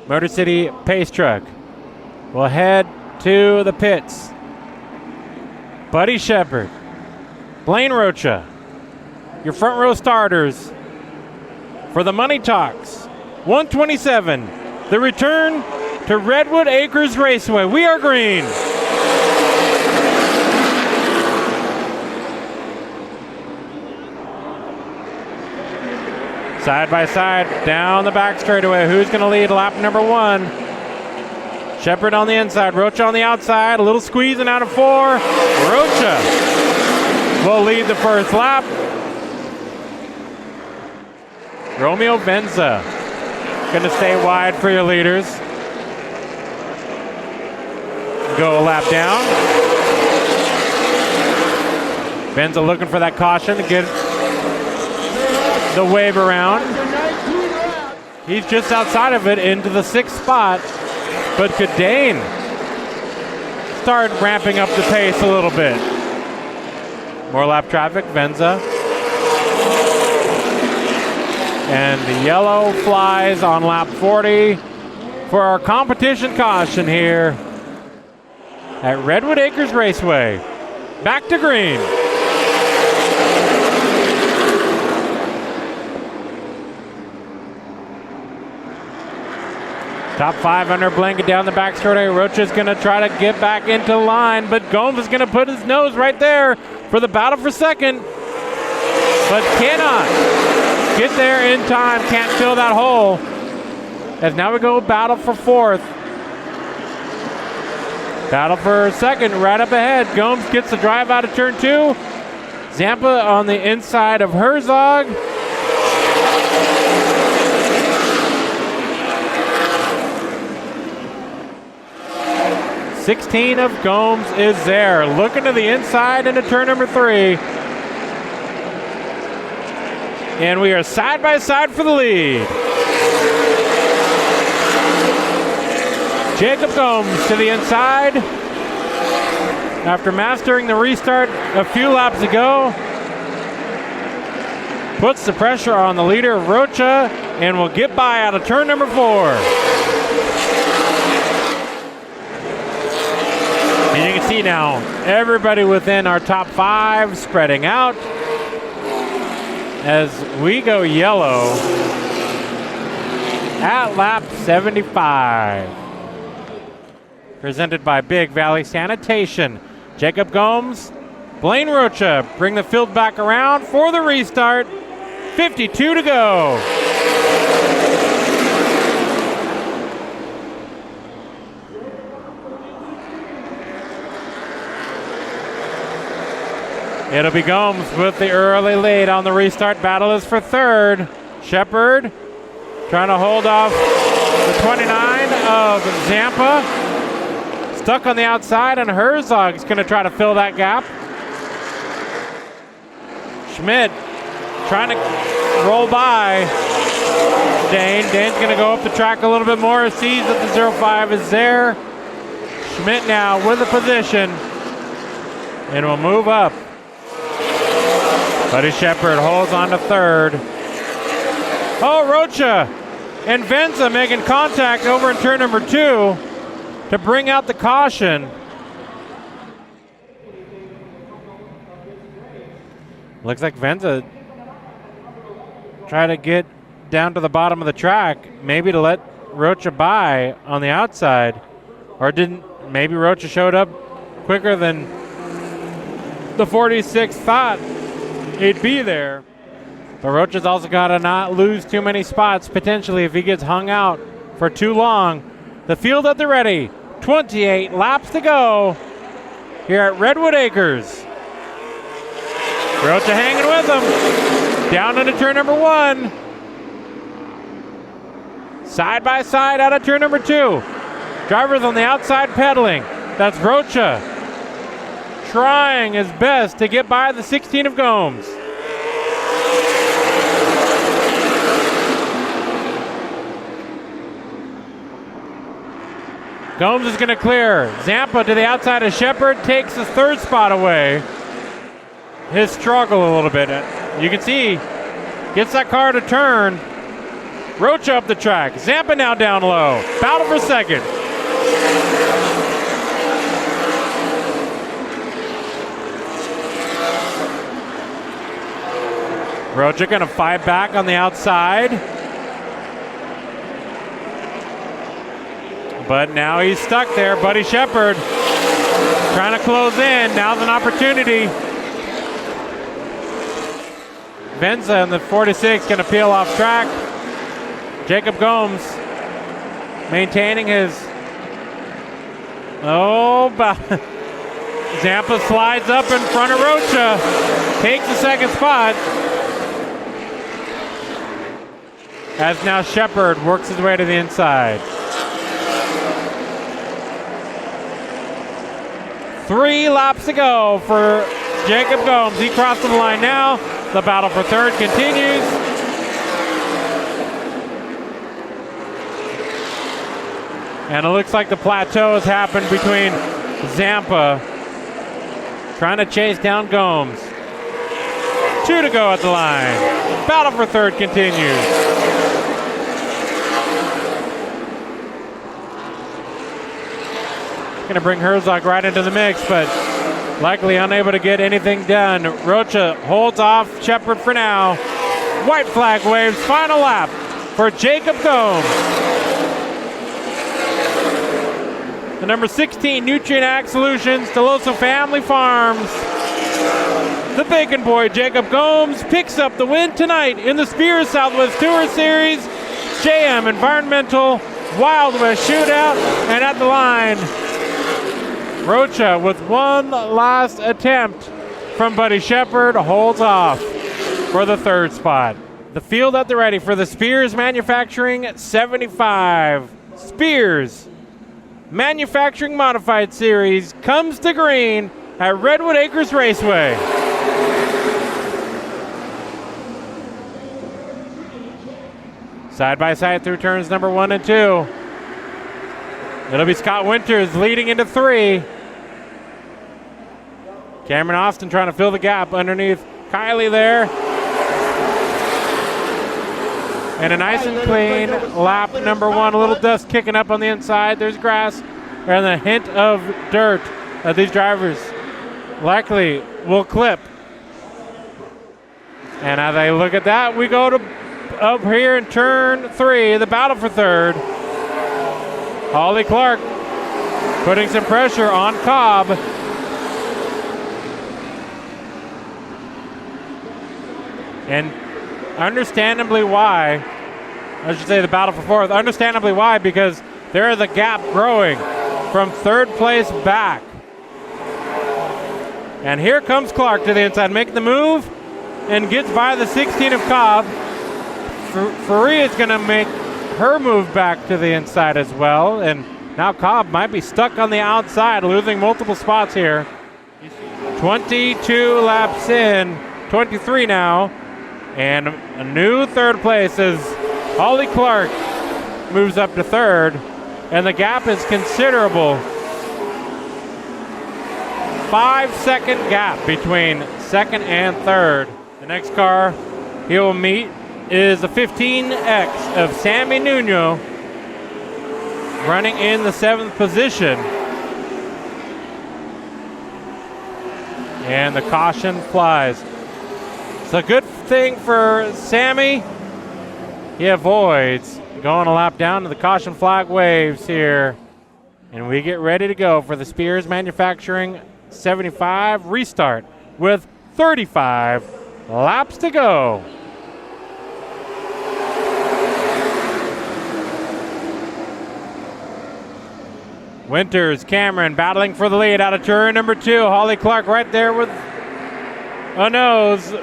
Motor City Pace Truck will head to the pits. Buddy Shepard, Blaine Rocha, your front row starters for the Money Talks. 127, the return to Redwood Acres Raceway. We are green. Side by side, down the back straightaway. Who's going to lead lap number 1? Shepard on the inside, Rocha on the outside. A little squeezing out of 4. Rocha will lead the first lap. Romeo Venza going to stay wide for your leaders. Go a lap down. Venza looking for that caution to get the wave around. He's just outside of it into the 6th spot. But could Dane start ramping up the pace a little bit? More lap traffic, Venza. And the yellow flies on lap 40 for our competition caution here at Redwood Acres Raceway. Back to green. Top 5 under blanket down the back straightaway. Rocha's going to try to get back into line, but Gomes is going to put his nose right there for the battle for second, but cannot get there in time. Can't fill that hole. As now we go battle for 4th. Battle for second right up ahead. Gomes gets the drive out of turn 2. Zampa on the inside of Herzog. 16 of Gomes is there. Looking to the inside into turn number 3. And we are side by side for the lead. Jacob Gomes to the inside. After mastering the restart a few laps ago. Puts the pressure on the leader, Rocha, and will get by out of turn number 4. And you can see now, everybody within our top 5 spreading out as we go yellow at lap 75. Presented by Big Valley Sanitation. Jacob Gomes, Blaine Rocha bring the field back around for the restart. 52 to go. It'll be Gomes with the early lead on the restart. Battle is for 3rd. Shepard trying to hold off the 29 of Zampa. Stuck on the outside, and Herzog's going to try to fill that gap. Schmidt trying to roll by Dane. Dane's going to go up the track a little bit more. Sees that the 05 is there. Schmidt now with a position and will move up. Buddy Shepard holds on to 3rd. Oh, Rocha and Venza making contact over in turn number 2 to bring out the caution. Looks like Venza tried to get down to the bottom of the track, maybe to let Rocha by on the outside. Or didn't, maybe Rocha showed up quicker than the 46 thought he'd be there. But Rocha's also got to not lose too many spots, potentially, if he gets hung out for too long. The field at the ready. 28 laps to go here at Redwood Acres. Rocha hanging with him. Down into turn number 1. Side by side out of turn number 2. Drivers on the outside pedaling. That's Rocha trying his best to get by the 16 of Gomes. Gomes is going to clear. Zampa to the outside of Shepard takes his 3rd spot away. His struggle a little bit. You can see, gets that car to turn. Roach up the track. Zampa now down low. Battle for second. Rocha going to fight back on the outside. But now he's stuck there. Buddy Shepard trying to close in. Now's an opportunity. Venza in the 46 going to peel off track. Jacob Gomes maintaining his. Zampa slides up in front of Rocha. Takes the second spot. As now Shepard works his way to the inside. 3 laps to go for Jacob Gomes. He crossed the line now. The battle for third continues. And it looks like the plateau has happened between Zampa trying to chase down Gomes. 2 to go at the line. Battle for third continues. Going to bring Herzog right into the mix, but likely unable to get anything done. Rocha holds off Shepard for now. White flag waves. Final lap for Jacob Gomes. The number 16 Nutrient Ag Solutions, Deloso Family Farms. The Bacon Boy, Jacob Gomes, picks up the win tonight in the Spears Southwest Tour Series. JM Environmental Wild West Shootout. And at the line, Rocha with one last attempt from Buddy Shepard holds off for the third spot. The field at the ready for the Spears Manufacturing 75. Spears Manufacturing Modified Series comes to green at Redwood Acres Raceway. Side by side through turns number 1 and 2. It'll be Scott Winters leading into 3. Cameron Austin trying to fill the gap underneath Kylie there. And a nice and clean lap number 1. A little dust kicking up on the inside. There's grass and a hint of dirt that these drivers likely will clip. And as I look at that, we go to up here in turn 3, the battle for third. Holly Clark putting some pressure on Cobb. And understandably why, I should say the battle for fourth, understandably why, because there is a gap growing from third place back. And here comes Clark to the inside, making the move and gets by the 16 of Cobb. Faria is going to make her move back to the inside as well. And now Cobb might be stuck on the outside, losing multiple spots here. 22 laps in, 23 now. And a new third place as Holly Clark moves up to third. And the gap is considerable. 5-second gap between second and third. The next car he will meet is the 15X of Sammy Nuno, running in the 7th position. And the caution flies. It's a good thing for Sammy. He avoids going a lap down to the caution flag waves here. And we get ready to go for the Spears Manufacturing 75 restart with 35 laps to go. Winters, Cameron battling for the lead out of turn number 2. Holly Clark right there with a nose,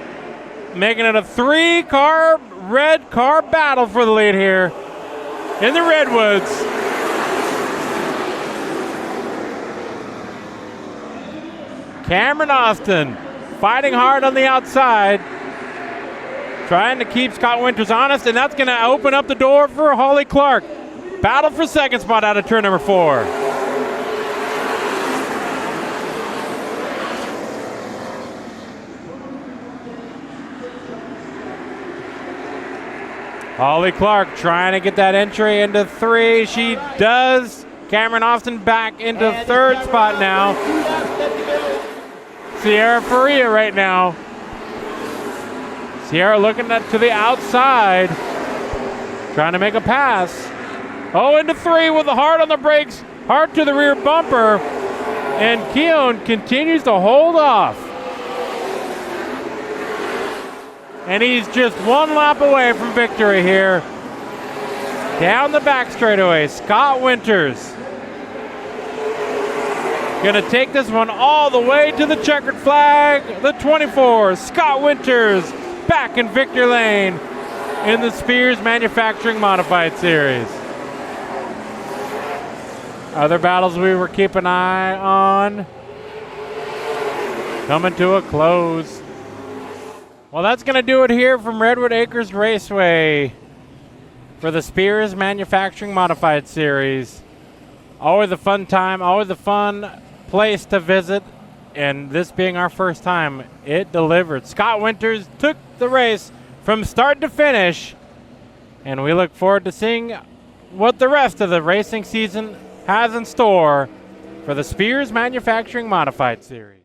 making it a 3-car red car battle for the lead here in the Redwoods. Cameron Austin fighting hard on the outside, trying to keep Scott Winters honest, and that's going to open up the door for Holly Clark. Battle for second spot out of turn number 4. Holly Clark trying to get that entry into 3. She does. Cameron Austin back into 3rd spot now. Sierra Faria right now. Sierra looking to the outside. Trying to make a pass. Oh, into 3 with the hard on the brakes. Hard to the rear bumper. And Keown continues to hold off. And he's just 1 lap away from victory here. Down the back straightaway, Scott Winters. Gonna take this one all the way to the checkered flag. The 24, Scott Winters, back in victory lane in the Spears Manufacturing Modified Series. Other battles we were keeping an eye on coming to a close. Well, that's going to do it here from Redwood Acres Raceway for the Spears Manufacturing Modified Series. Always a fun time, always a fun place to visit, and this being our first time, it delivered. Scott Winters took the race from start to finish, and we look forward to seeing what the rest of the racing season has in store for the Spears Manufacturing Modified Series.